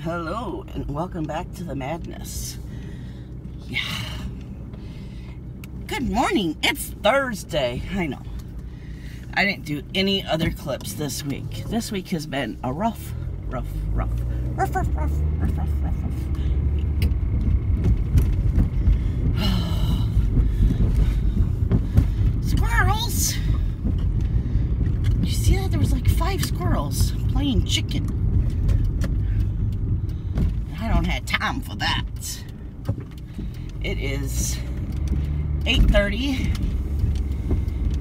Hello and welcome back to the madness. Yeah. Good morning. It's Thursday. I know. I didn't do any other clips this week. This week has been a rough week. Squirrels! You see that? There was like 5 squirrels playing chicken. I don't have time for that. It is 8:30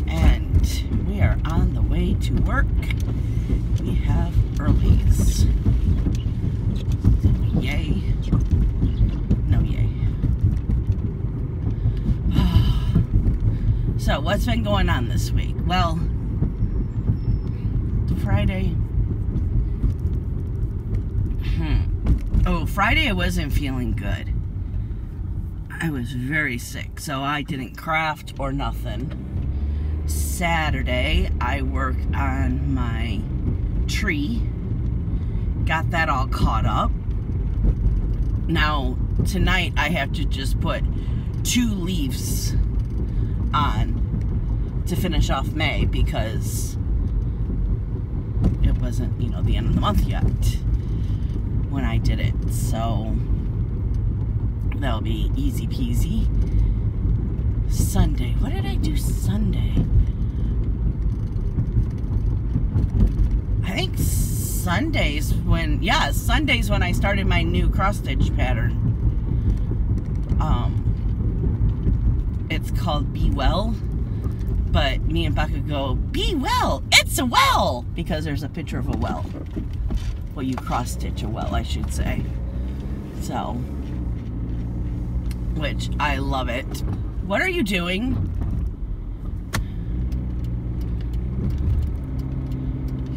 and we are on the way to work. We have earlies. Yay. No yay. So what's been going on this week? Well, Friday. Friday I wasn't feeling good. I was very sick, so I didn't craft or nothing. Saturday, I worked on my tree. Got that all caught up. Now, tonight I have to just put 2 leaves on to finish off May because it wasn't, the end of the month yet when I did it, so that'll be easy peasy. Sunday, what did I do Sunday? I think Sunday's when I started my new cross stitch pattern. It's called Be Well, but me and Becca go, be well, it's a well, because there's a picture of a well. Well, you cross stitch a well, I should say. So, which I love it. What are you doing?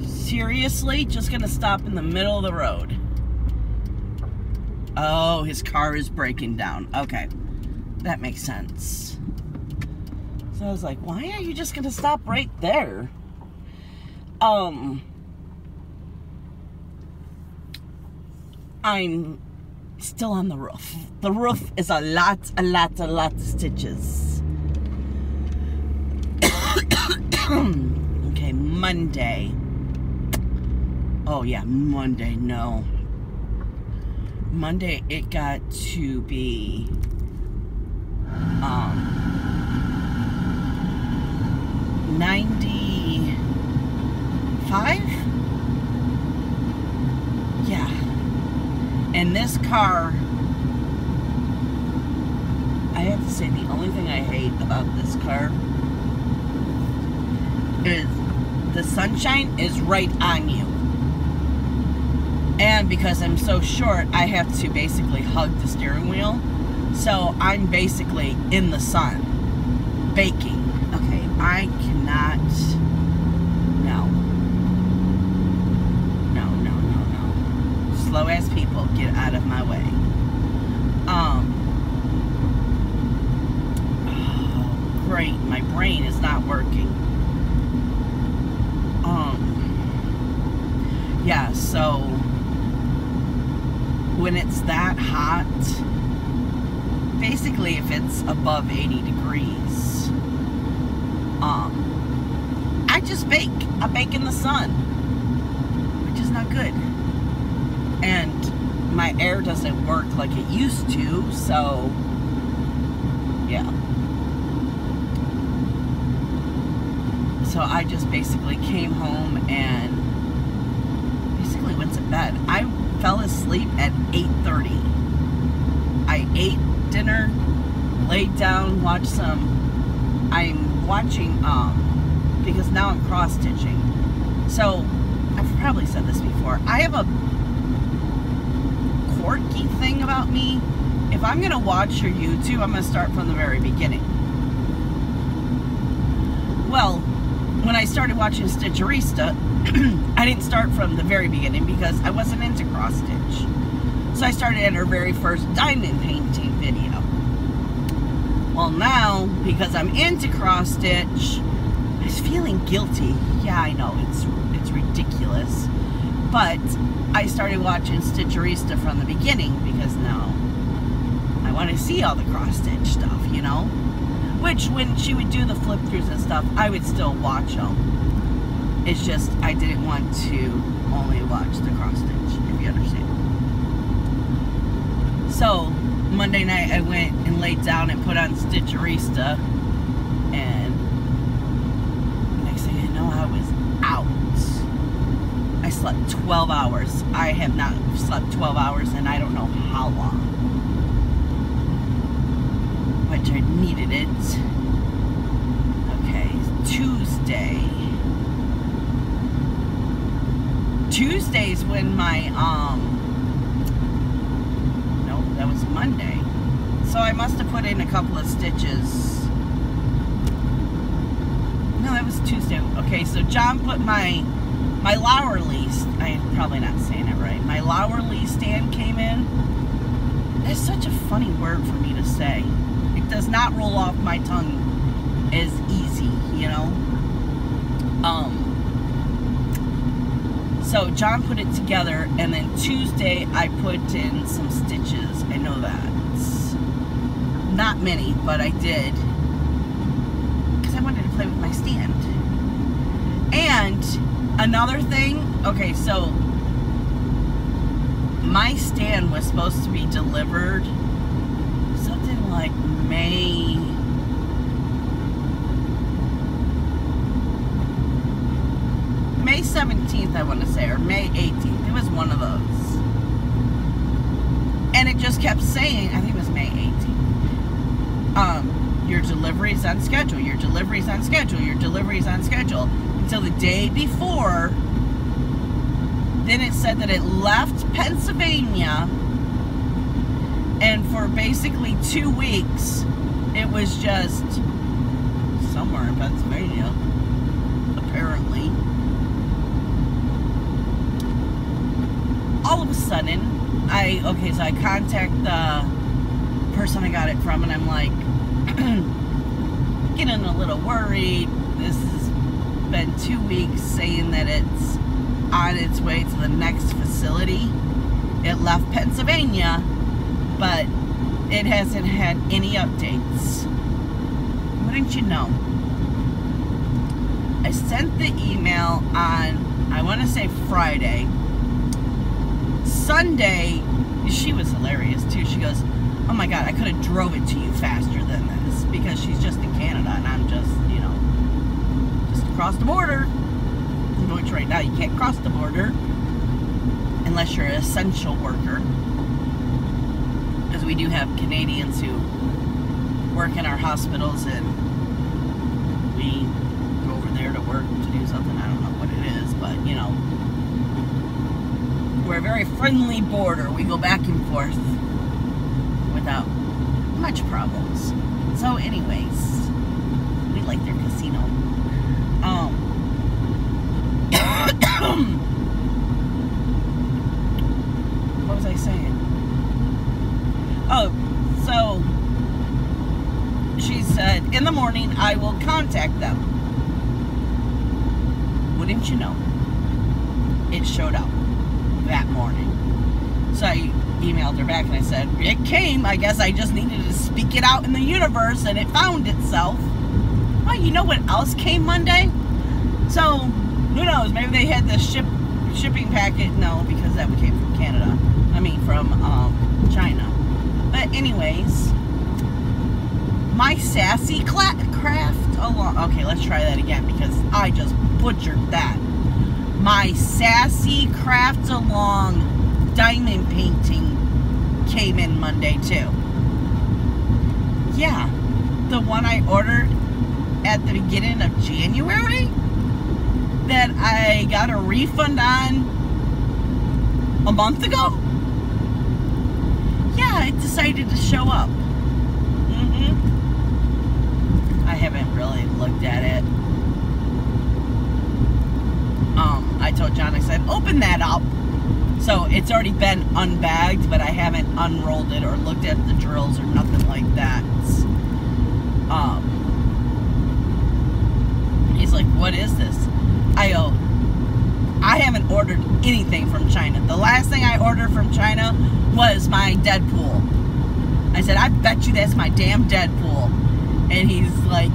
Seriously? Just gonna stop in the middle of the road? Oh, his car is breaking down. Okay, that makes sense. So I was like, why are you just gonna stop right there? I'm still on the roof. The roof is a lot of stitches. Okay, Monday. Oh yeah, Monday, no. Monday it got to be 95? Yeah. And this car, I have to say the only thing I hate about this car is the sunshine is right on you. And because I'm so short, I have to basically hug the steering wheel. So I'm basically in the sun, baking. Okay, I cannot, no. Slow ass people, get out of my way. Oh, great, my brain is not working. Yeah, so when it's that hot, basically if it's above 80 degrees, I just bake. I bake in the sun, which is not good. And my air doesn't work like it used to, so yeah. So I just basically came home and basically went to bed. I fell asleep at 8:30. I ate dinner, laid down, watched some. I'm watching, because now I'm cross stitching. So I've probably said this before. I have a quirky thing about me. If I'm gonna watch your YouTube, I'm gonna start from the very beginning. Well, when I started watching Stitcherista, I didn't start from the very beginning because I wasn't into cross stitch. So I started at her very first diamond painting video. Well, now, because I'm into cross stitch, I was feeling guilty. Yeah, I know, it's ridiculous. But I started watching Stitcherista from the beginning because now I want to see all the cross-stitch stuff, you know? Which, when she would do the flip-throughs and stuff, I would still watch them. It's just, I didn't want to only watch the cross-stitch, if you understand. So, Monday night I went and laid down and put on Stitcherista, and next thing I know, I was out. I slept 12 hours. I have not slept 12 hours and I don't know how long. Which I needed it. Okay, Tuesday. Tuesday's when my, no, that was Monday. So I must have put in a couple of stitches. No, that was Tuesday. Okay, so John put my Lowerly, I'm probably not saying it right, my Lowerly stand came in. That's such a funny word for me to say. It does not roll off my tongue as easy, you know? So John put it together, and then Tuesday I put in some stitches. I know that. Not many, but I did. Because I wanted to play with my stand. And another thing, okay, so my stand was supposed to be delivered something like May 17th, I want to say, or May 18th. It was one of those. And it just kept saying, I think it was May 18th. Your delivery's on schedule, your delivery's on schedule, your delivery's on schedule. Until the day before, then it said that it left Pennsylvania, and for basically 2 weeks, it was just somewhere in Pennsylvania, apparently. All of a sudden, so I contact the person I got it from, and I'm like, getting a little worried. This has been 2 weeks saying that it's on its way to the next facility. It left Pennsylvania, but it hasn't had any updates. Wouldn't you know? I sent the email on, I want to say Friday. Sunday, she was hilarious too. She goes, oh my God, I could have drove it to you faster than this, because she's just in Canada and I'm just, you know, just across the border. Which right now you can't cross the border unless you're an essential worker, because we do have Canadians who work in our hospitals, and we go over there to work to do something. I don't know what it is, but you know, we're a very friendly border. We go back and forth without much problems. So anyways, we like their casino. What was I saying? Oh, so she said, in the morning I will contact them. Wouldn't you know, it showed up that morning. So I emailed her back and I said, it came, I guess I just needed to speak it out in the universe and it found itself. Well, you know what else came Monday? So, who knows, maybe they had the shipping packet. No, because that came from Canada. I mean, from China. But anyways, my Sassy Craft Along. Okay, let's try that again because I just butchered that. My Sassy Craft Along diamond painting came in Monday too. Yeah, the one I ordered at the beginning of January that I got a refund on a month ago. Yeah, it decided to show up. I haven't really looked at it. I told John, I said, open that up. So it's already been unbagged, but I haven't unrolled it or looked at the drills or nothing like that. He's like, what is this? I go, I haven't ordered anything from China. The last thing I ordered from China was my Deadpool. I said, I bet you that's my damn Deadpool. And he's like,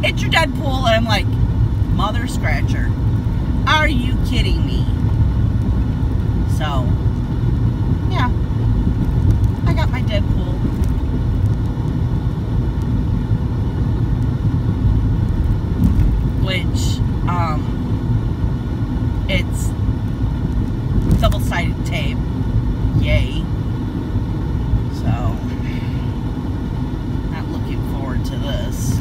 it's your Deadpool. And I'm like, mother scratcher. Are you kidding me? So, yeah. I got my Deadpool. Which, it's double-sided tape. Yay. So, not looking forward to this.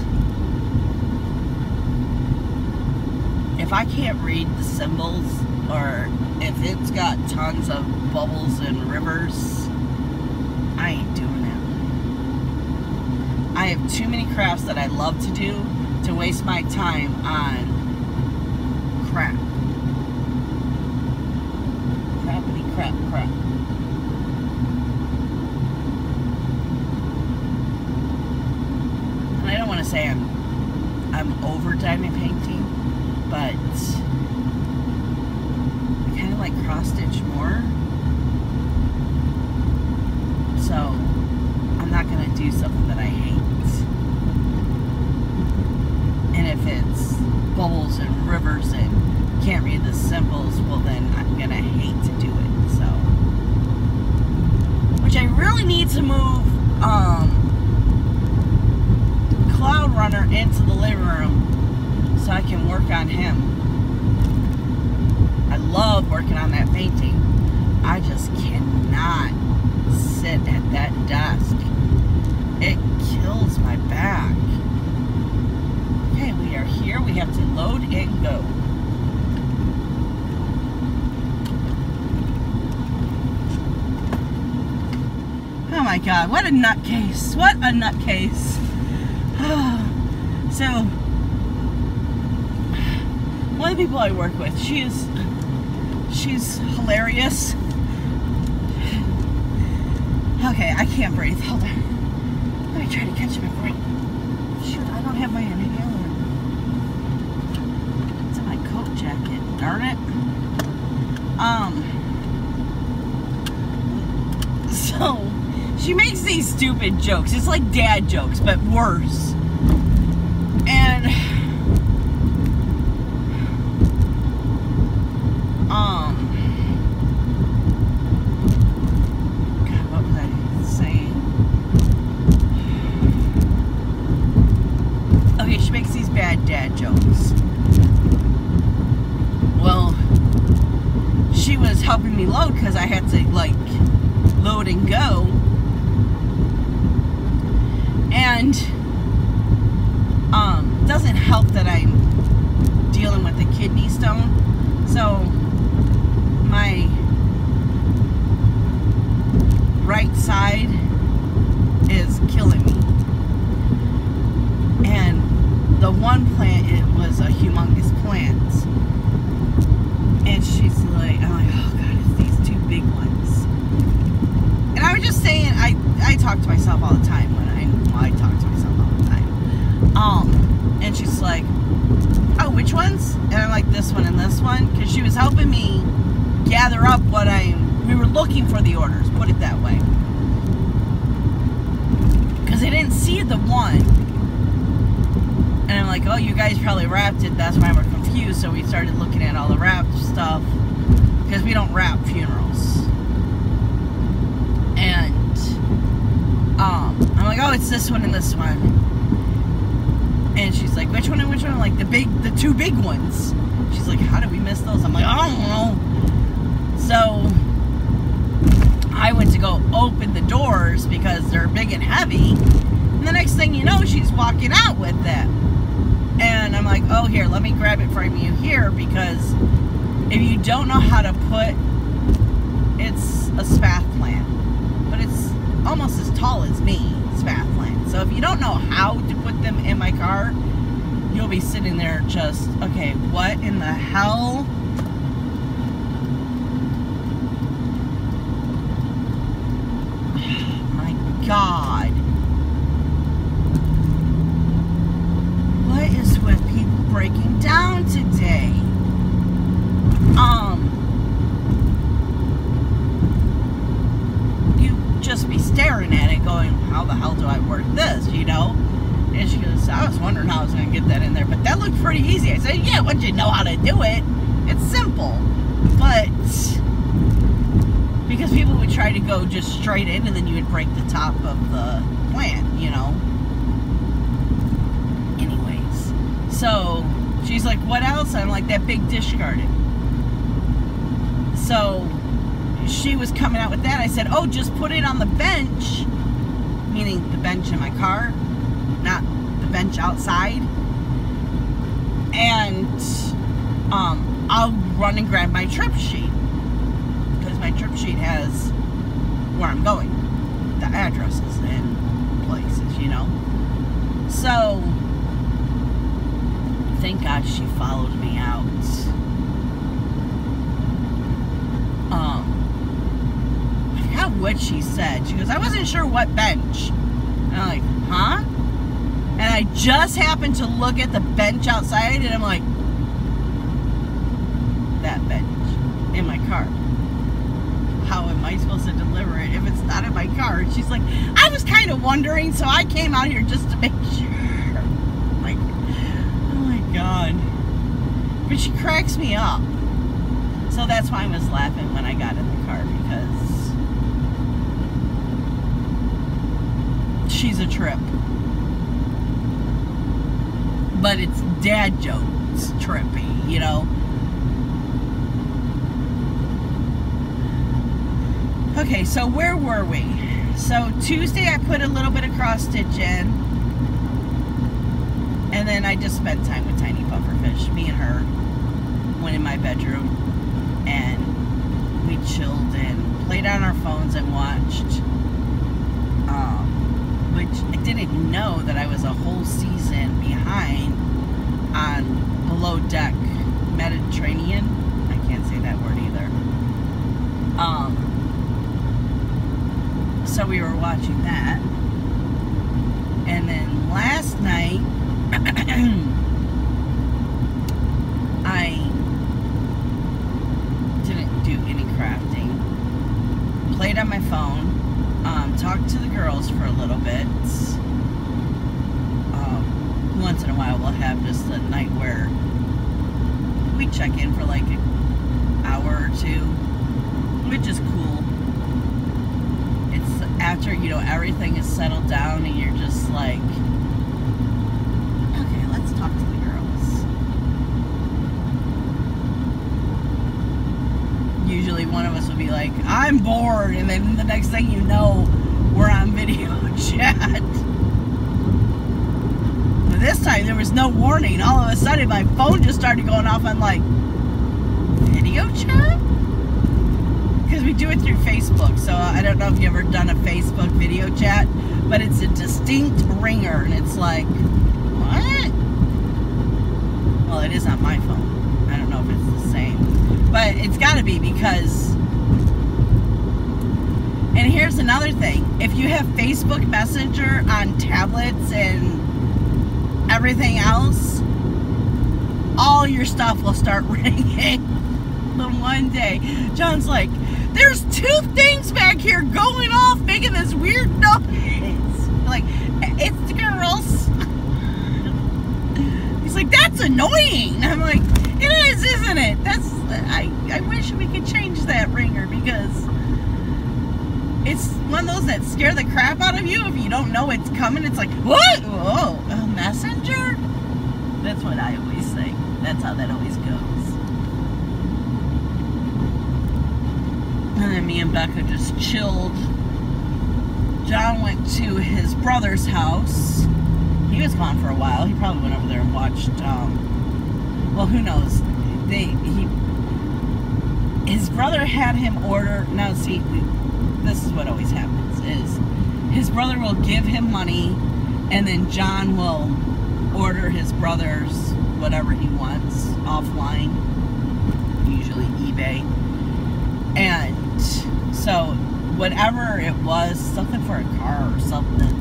If I can't read the symbols, or if it's got tons of bubbles and rivers, I ain't doing it. I have too many crafts that I love to do to waste my time on crap. Crappity crap. And I don't want to say I'm over diamond painting, but I kind of like cross stitch more. So I'm not going to do something that I hate. And if it's bubbles and rivers and can't read the symbols, well then I'm going to hate to do it. So, which I really need to move Cloud Runner into the living room so I can work on him. I love working on that painting. I just cannot sit at that desk. It kills my back. Okay, we are here. We have to load and go. Oh my god, what a nutcase. What a nutcase. So, one of the people I work with, she's hilarious. Okay, I can't breathe. Hold on. Let me try to catch my breath. Shoot, I don't have my inhaler. It's in my coat jacket. Darn it. So, she makes these stupid jokes. It's like dad jokes, but worse. And God, what was I saying? Okay, she makes these bad dad jokes. Well, she was helping me load because I had to like load and go. And doesn't help that I'm dealing with a kidney stone. So my right side is killing me. And the one plant, it was a humongous plant. And she's like, I'm like, oh god, it's these two big ones. And I was just saying, I talk to myself all the time when I talk to myself all the time. And she's like, oh, which ones? And I'm like, this one and this one. Because she was helping me gather up what we were looking for the orders, put it that way. Because I didn't see the one. And I'm like, oh, you guys probably wrapped it. That's why we're confused. So we started looking at all the wrapped stuff. Because we don't wrap funerals. And I'm like, oh, it's this one and this one. And she's like, which one and which one? I'm like, the two big ones. She's like, how did we miss those? I'm like, I don't know. So I went to go open the doors because they're big and heavy. And the next thing you know, she's walking out with that. And I'm like, oh, here, let me grab it from you here, because if you don't know how to put, it's a spath plant, but it's almost as tall as me, spath plant. So if you don't know how to put them in my car, you'll be sitting there just, okay, what in the hell? My God. What is with people breaking down today? the hell do I work this, you know? And she goes, I was wondering how I was going to get that in there, but that looked pretty easy. I said, yeah, once you know how to do it, it's simple. But because people would try to go just straight in and then you would break the top of the plant, you know? Anyways, so she's like, what else? I'm like, that big dish garden. So she was coming out with that. I said, oh, just put it on the bench, meaning the bench in my car, not the bench outside. And I'll run and grab my trip sheet, because my trip sheet has where I'm going, the addresses and places, you know. So thank God she followed me out. I forgot what she said. She goes, I wasn't sure what bench. And I'm like, huh? And I just happened to look at the bench outside, and I'm like, that bench in my car. How am I supposed to deliver it if it's not in my car? And she's like, I was kind of wondering, so I came out here just to make sure. Like, oh my God. But she cracks me up. So that's why I was laughing when I got in the car, because she's a trip. But it's dad jokes trippy, you know? Okay, so where were we? So Tuesday I put a little bit of cross stitch in, and then I just spent time with Tiny Pufferfish. Me and her went in my bedroom and we chilled and played on our phones and watched, which I didn't know that I was a whole season behind on Below Deck Mediterranean. I can't say that word either. So we were watching that, and then last night I didn't do any crafting. Played on my phone, talked to the girls for a little bit. Once in a while we'll have just a night where we check in for like an hour or two, which is cool. It's after, you know, everything is settled down and you're just like, okay, let's talk to the girls. Usually one of us will be like, I'm bored, and then the next thing you know, we're on video chat. But this time there was no warning. All of a sudden my phone just started going off. I'm like, video chat? Because we do it through Facebook, so I don't know if you've ever done a Facebook video chat, but it's a distinct ringer, and it's like, what? Well, it is on my phone. I don't know if it's the same, but it's got to be, because, and here's another thing, if you have Facebook Messenger on tablets and everything else, all your stuff will start ringing. Then one day, John's like, there's 2 things back here going off, making this weird noise. Like, it's the girls. He's like, that's annoying. I'm like, it is, isn't it? That's, I wish we could change that ringer, because it's one of those that scare the crap out of you if you don't know it's coming. It's like, what? Whoa, a messenger? That's what I always say. That's how that always goes. And then me and Becca just chilled. John went to his brother's house. He was gone for a while. He probably went over there and watched, well, who knows? His brother had him order, now see, this is what always happens, is his brother will give him money, and then John will order his brother's whatever he wants offline, usually eBay. And so whatever it was, something for a car or something,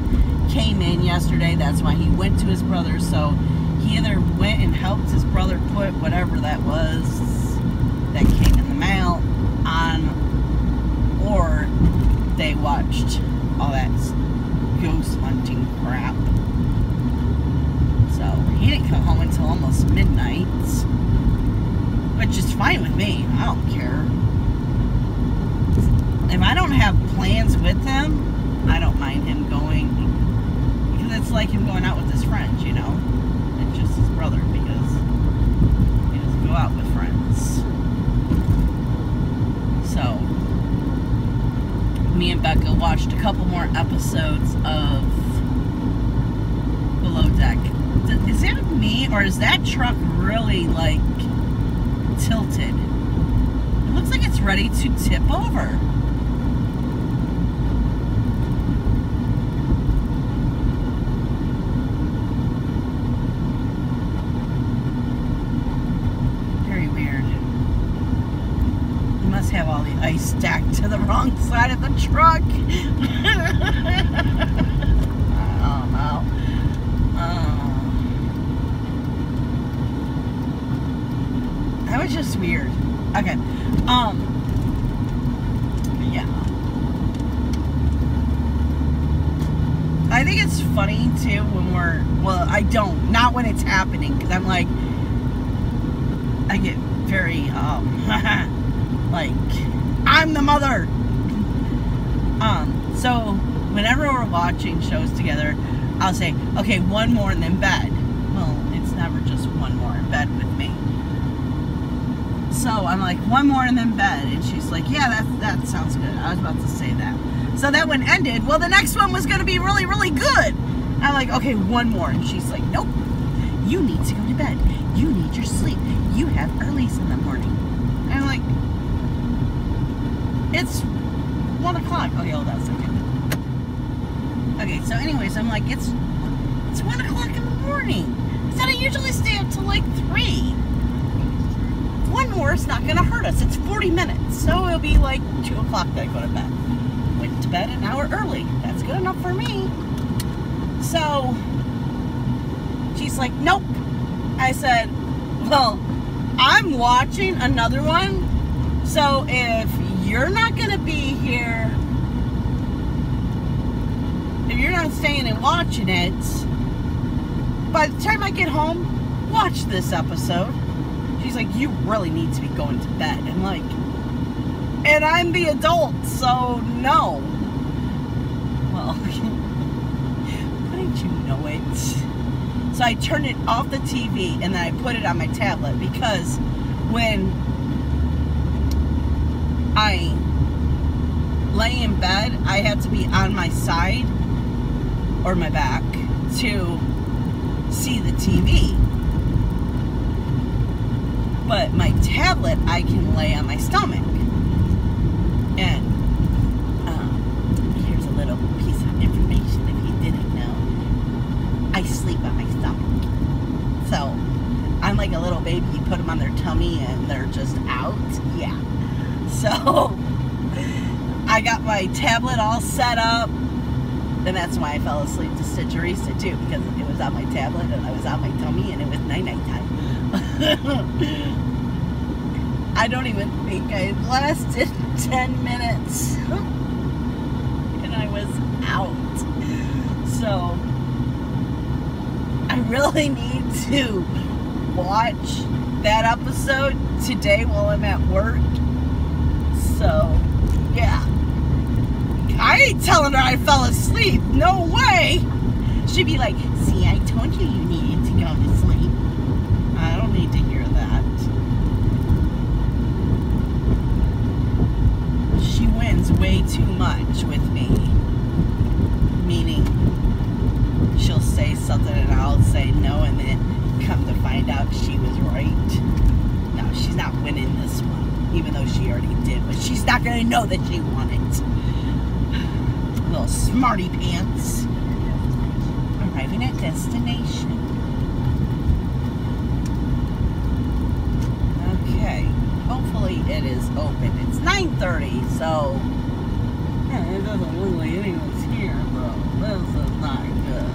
came in yesterday. That's why he went to his brother's. So he either went and helped his brother put whatever that was that came in the mail on, or they watched all that ghost hunting crap. So he didn't come home until almost midnight, which is fine with me. I don't care. If I don't have plans with him, I don't mind him going, because it's like him going out with his friends, you know. It's just his brother, because he doesn't go out with friends. So me and Becca watched a couple more episodes of Below Deck. Is that me, or is that truck really, like, tilted? It looks like it's ready to tip over. Very weird. You must have all the ice stacked to the wrong side of the truck. Oh, no. That was just weird. Okay. Yeah. I think it's funny too when we're, well, I don't, not when it's happening, because I'm like, I get very, like, I'm the mother. So whenever we're watching shows together, I'll say, okay, one more and then bed. Well, it's never just one more in bed with me. So I'm like, one more and then bed. And she's like, yeah, that sounds good. I was about to say that. So that one ended. Well, the next one was going to be really, really good. I'm like, okay, one more. And she's like, nope. You need to go to bed. You need your sleep. You have earlies in the morning. And I'm like, it's 1 o'clock. Okay, hold on a second. Okay, so anyways, I'm like, it's 1 o'clock in the morning. I said I usually stay up till like 3. One more is not going to hurt us. It's 40 minutes. So it'll be like 2 o'clock that I go to bed. Went to bed an hour early. That's good enough for me. So she's like, nope. I said, well, I'm watching another one. So if you're not going to be here, if you're not staying and watching it, by the time I get home, watch this episode. She's like, you really need to be going to bed. I'm like, and I'm the adult, so no. Well, wouldn't you know it? So I turned it off the TV and then I put it on my tablet, because when I lay in bed, I have to be on my side or my back to see the TV. But my tablet, I can lay on my stomach. And here's a little piece of information if you didn't know. I sleep on my stomach. So I'm like a little baby. You put them on their tummy and they're just out. Yeah. So I got my tablet all set up. And that's why I fell asleep to Stitcherista too, because it was on my tablet and I was on my tummy and it was night-night time. I don't even think I lasted 10 minutes and I was out. So I really need to watch that episode today while I'm at work. So yeah, I ain't telling her I fell asleep. No way. She'd be like, see, I told you you needed to go to sleep. I don't need to hear that. She wins way too much with me. Meaning, she'll say something and I'll say no, and then come to find out she was right. No, she's not winning this one, even though she already did. But she's not going to know that she won it. Little smarty pants. Arriving at destination. Okay, hopefully it is open. It's 9:30, so it doesn't look like anyone's here, bro. This is not good.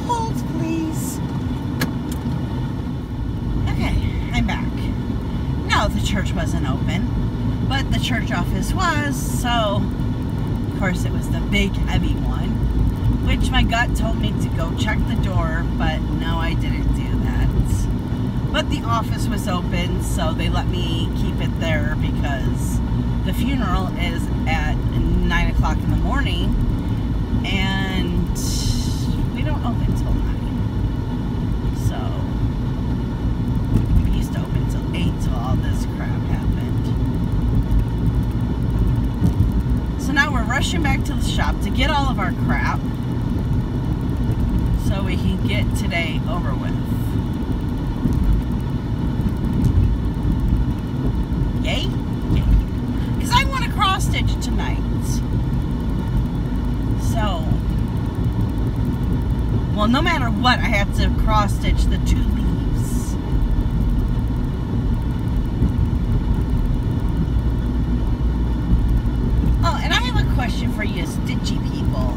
Hold, please. Okay, I'm back. No, the church wasn't open, but the church office was, so Of course, it was the big, heavy one, which my gut told me to go check the door, but no, I didn't do that. But the office was open, so they let me keep it there because the funeral is at 9 o'clock in the morning, and we don't open till 9. So, we used to open till 8 till all this crap happened. So now we're rushing back to the shop to get all of our crap so we can get today over with. Yay? Yay. Because I want to cross stitch tonight. So, well, no matter what, I have to cross stitch the 2 leaves. Oh, and I have a question for you stitchy people.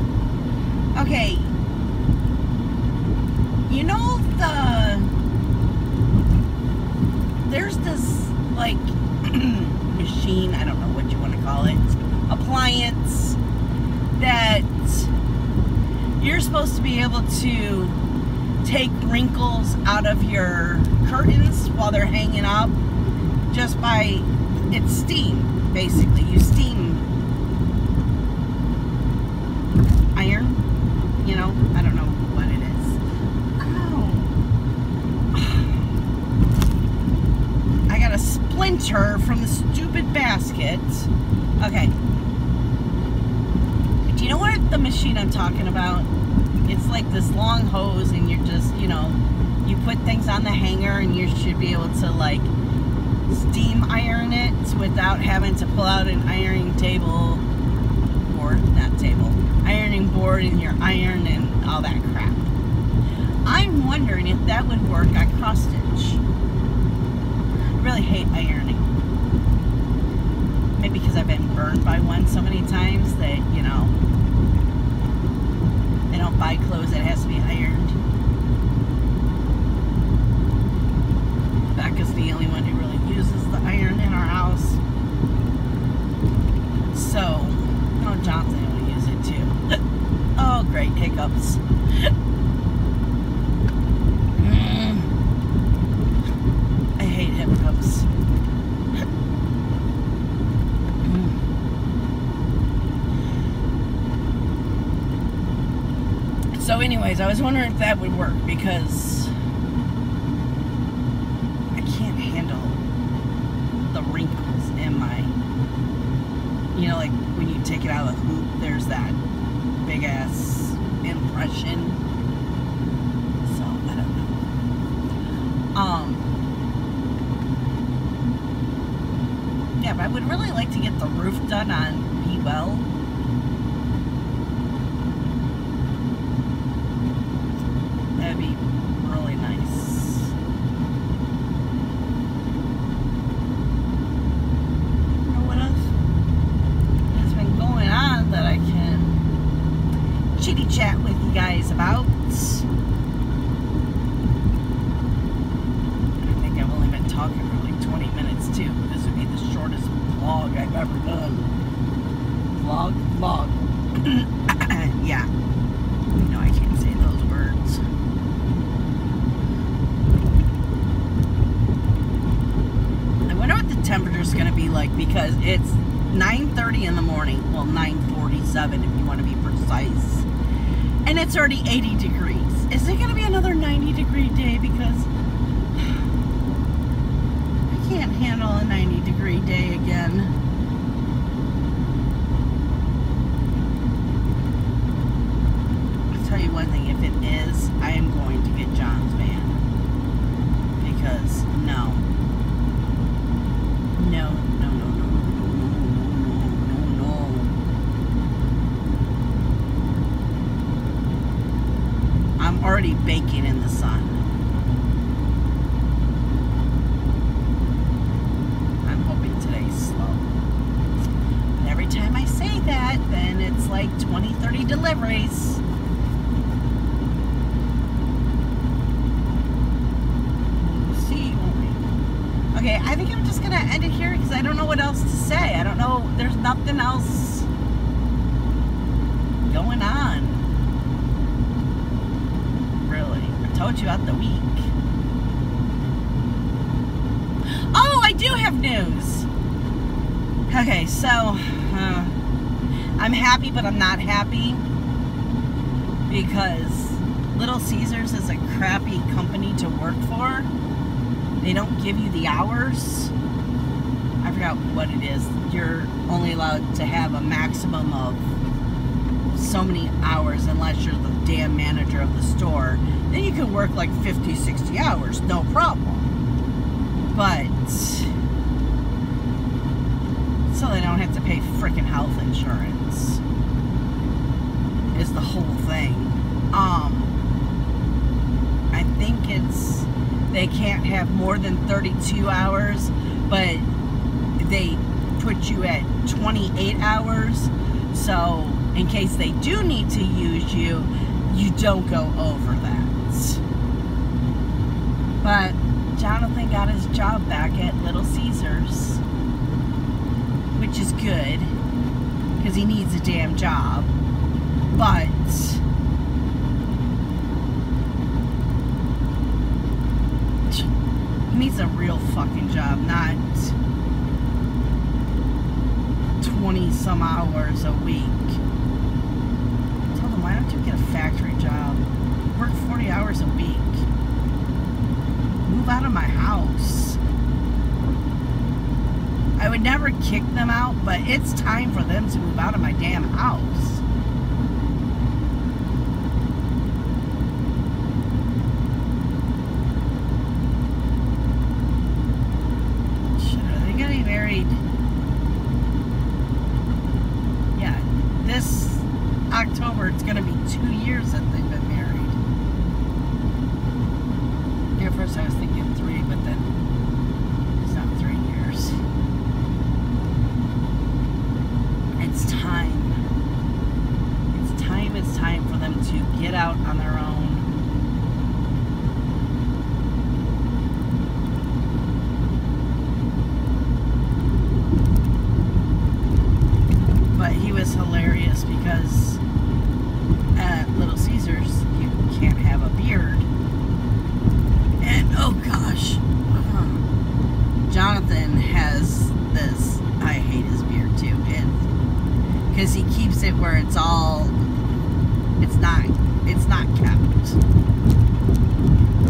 Okay, you know there's this, like, machine, I don't know what you want to call it, appliance, that you're supposed to be able to take wrinkles out of your curtains while they're hanging up just by, it's steam, basically. You steam iron, you know, I don't know what it is. Ow. I got a splinter from the stupid basket. Okay. Do you know what the machine I'm talking about? It's like this long hose, and you're just, you know, you put things on the hanger, and you should be able to, like, steam iron it without having to pull out an ironing table, board, not table, ironing board and your iron and all that crap. I'm wondering if that would work on cross stitch. I really hate ironing. Maybe because I've been burned by one so many times that, you know, I don't buy clothes that has to be ironed. Becca's the only one who really uses the iron in our house. So, oh, Johnson will use it too. Oh, great, hiccups. I hate hiccups. So anyways, I was wondering if that would work because I can't handle the wrinkles in my, you know, like when you take it out of the hoop, there's that big ass impression. So I don't know. Yeah, but I would really like to get the roof done on Be Well. That'd be really nice. You know what else has been going on that I can chitty chat with you guys about? I think I've only been talking for like 20 minutes too. This would be the shortest vlog I've ever done. Vlog. Yeah. You know I can't say those words. Temperature's going to be like, because it's 9:30 in the morning, well 9:47 if you want to be precise, and it's already 80 degrees. Is it going to be another 90-degree day? Because I can't handle a 90-degree day again. I'll tell you one thing, if it is, I am going to get John's van, because no. No. I'm already baking in the sun. I'm hoping today's slow. And every time I say that, then it's like 20, 30 deliveries. Okay, I think I'm just going to end it here because I don't know what else to say. I don't know. There's nothing else going on? Really? I told you about the week. Oh, I do have news. Okay, so I'm happy, but I'm not happy because Little Caesars is a crappy company to work for. They don't give you the hours. I forgot what it is. You're only allowed to have a maximum of so many hours unless you're the damn manager of the store. Then you can work like 50, 60 hours, no problem. But so they don't have to pay frickin' health insurance is the whole thing. I think it's they can't have more than 32 hours, but they put you at 28 hours, so in case they do need to use you, you don't go over that. But Jonathan got his job back at Little Caesars, which is good, because he needs a damn job, but he needs a real fucking job, not 20 some hours a week. I told him, why don't you get a factory job? Work 40 hours a week. Move out of my house. I would never kick them out, but it's time for them to move out of my damn house. Shit, are they getting married? Yeah, this October it's gonna be 2 years that they've been married. Yeah, first I was thinking 3, but then it's not 3 years. It's time. It's time for them to get out on their own. But he was hilarious because at Little Caesars you can't have a beard. And oh gosh, Jonathan has this, I hate his beard too, because he keeps it where it's all, it's not kept.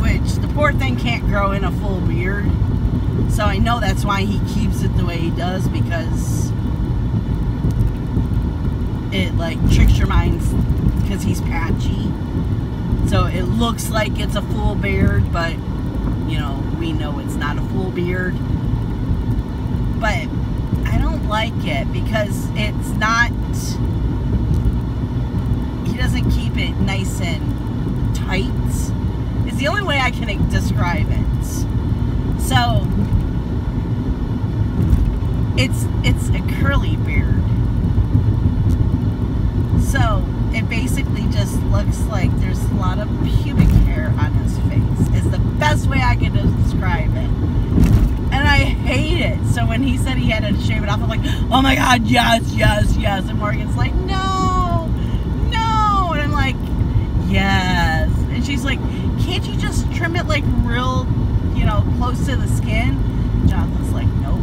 Which, the poor thing can't grow in a full beard. So I know that's why he keeps it the way he does, because it like tricks your mind, because he's patchy. So it looks like it's a full beard, but you know, we know it's not a full beard. But I don't like it because it's not, he doesn't keep it nice and tight. It's the only way I can describe it. So it's a curly beard. So it basically just looks like there's a lot of pubic hair on his face. Is the best way I can describe it. And I hate it. So when he said he had to shave it off, I'm like, oh my god, yes, yes, yes. And Morgan's like, no, no. And I'm like, yes. And she's like, can't you just trim it like real, you know, close to the skin? Jonathan's like, nope.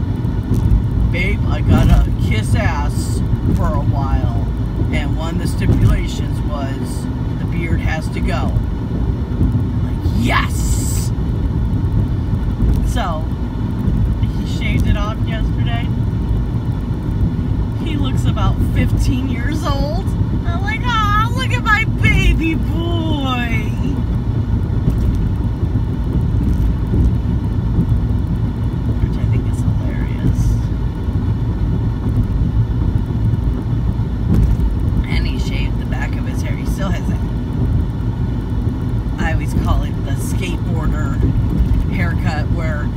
Babe, I gotta kiss ass for a while. And one of the stipulations was the beard has to go. I'm like, yes! So, he shaved it off yesterday. He looks about 15 years old. I'm like, oh, look at my baby boy. Which I think is hilarious. And he shaved the back of his hair. He still has it. I always call it the skateboarder haircut, where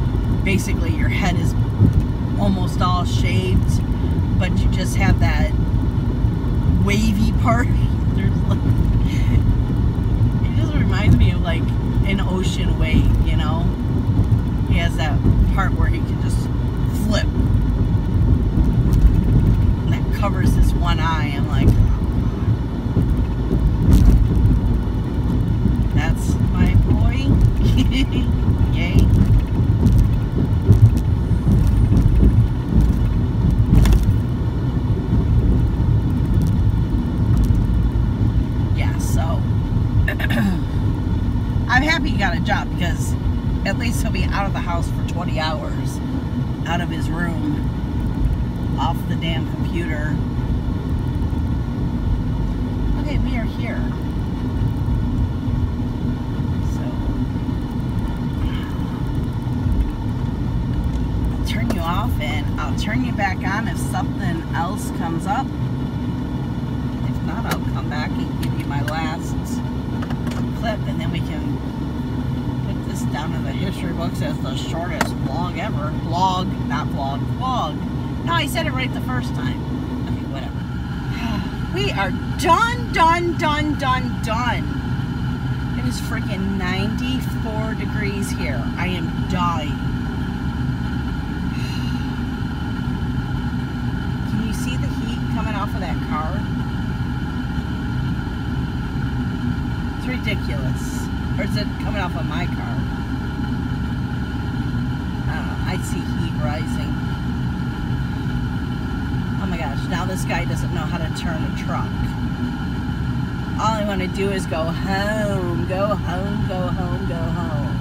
basically your head is almost all shaved, but you just have that wavy part. There's like, it just reminds me of like an ocean wave, you know? He has that part where he can just flip. And that covers his one eye. I'm like, oh. Yay. Yeah, so I'm happy he got a job because at least he'll be out of the house for 20 hours. Out of his room. Off the damn computer. Okay, we are here. So I'll turn you off and I'll turn you back on if something else comes up. If not, I'll come back and give you my last clip and then we can put this down in the history books as the shortest vlog ever. Vlog, not vlog, vlog. No, I said it right the first time. Okay, whatever. We are done. It is freaking 94 degrees here. I am dying. Can you see the heat coming off of that car? It's ridiculous. Or is it coming off of my car? I don't know. I see heat rising. Oh my gosh, now this guy doesn't know how to turn a truck. All I want to do is go home, go home, go home, go home.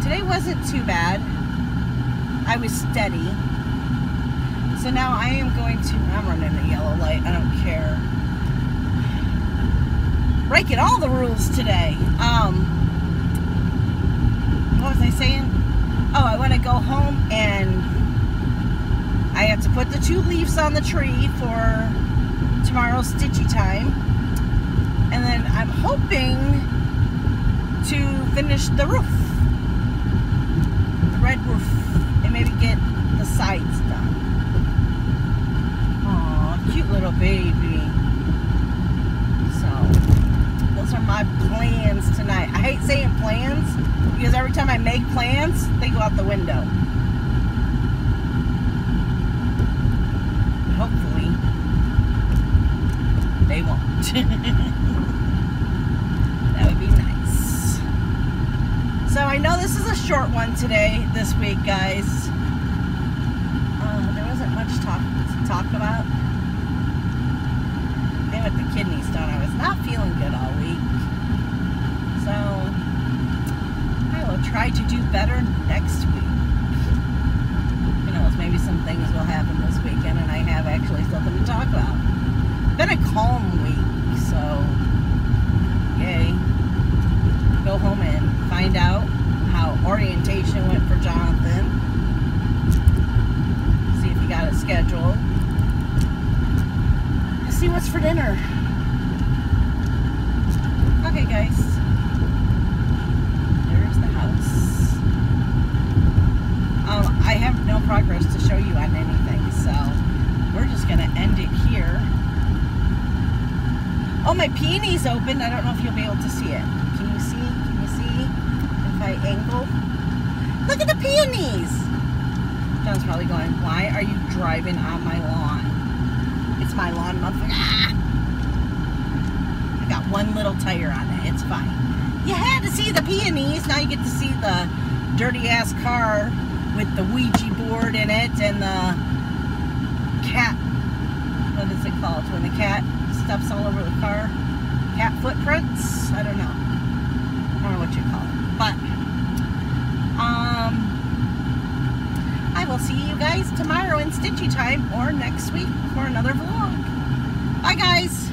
Today wasn't too bad. I was steady. So now I am going to, I'm running a yellow light, I don't care. Breaking all the rules today. What was I saying? Oh, I want to go home and I have to put the 2 leaves on the tree for tomorrow's stitchy time. And then I'm hoping to finish the roof. The red roof. And maybe get the sides done. Aw, cute little baby. So, those are my plans tonight. I hate saying plans because every time I make plans, they go out the window. Hopefully, they won't. That would be nice. So I know this is a short one today, this week, guys. There wasn't much to talk about. Then with the kidney stone, I was not feeling good all week. So I will try to do better next week. Maybe some things will happen this weekend and I have actually something to talk about. Been a calm week, so yay. Go home and find out how orientation went for Jonathan. See if he got it scheduled. See what's for dinner. Okay, guys. There's the house. I have no progress to show you on anything, so we're just going to end it here. Oh, my peony's open. I don't know if you'll be able to see it. Can you see? Can you see? If I angle? Look at the peonies! John's probably going, why are you driving on my lawn? It's my lawn, motherfucker. Ah! I got one little tire on it. It's fine. You had to see the peonies. Now you get to see the dirty-ass car with the Ouija board in it and the cat, what is it called? When the cat steps all over the car? Cat footprints? I don't know. I don't know what you call it. But, I will see you guys tomorrow in Stitchy Time or next week for another vlog. Bye, guys.